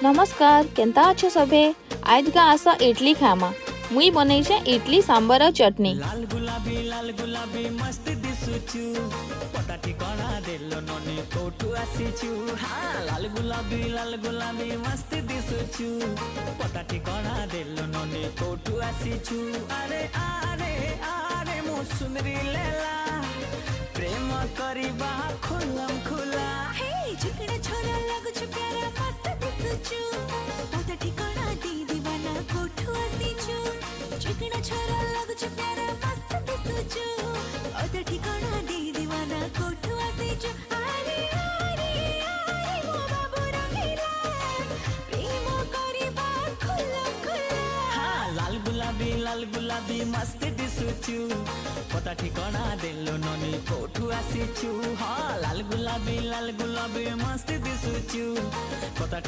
नमस्कार, केंता अच्छो सभे। आज का आसा इडली खामा। मुई बनै छे इडली सांबर और चटनी। लाल गुलाबी मस्त दिसुचु पता ठिकाना देलो ननी कोठु आसीचु हाँ लाल गुलाबी मस्त दिसुचु पता ठिकाना देलो ननी कोठु आसीचु अरे आरे आरे मुसुमरी लेला प्रेम करिबा खुलम खुला हे झुकड़ा छोरा लगुछु प्यारा मस्त दिसुचु पता ठिकाना दी दीवाना कोठु आसीचु झुकड़ा छोरा लगुछु प्यारा मस्त दिसुचु पता ठिकाना दी दीवाना कोठु आसीचु अरे अरे अरे मो बाबू रंगीला प्रेम करिबा खुलम खुला हाँ लाल गुलाबी मस्त दिसुचु पता ठिकाना देलो ननी कोठु आसीचु हाँ लाल गुलाबी मस्त दिसुचु पता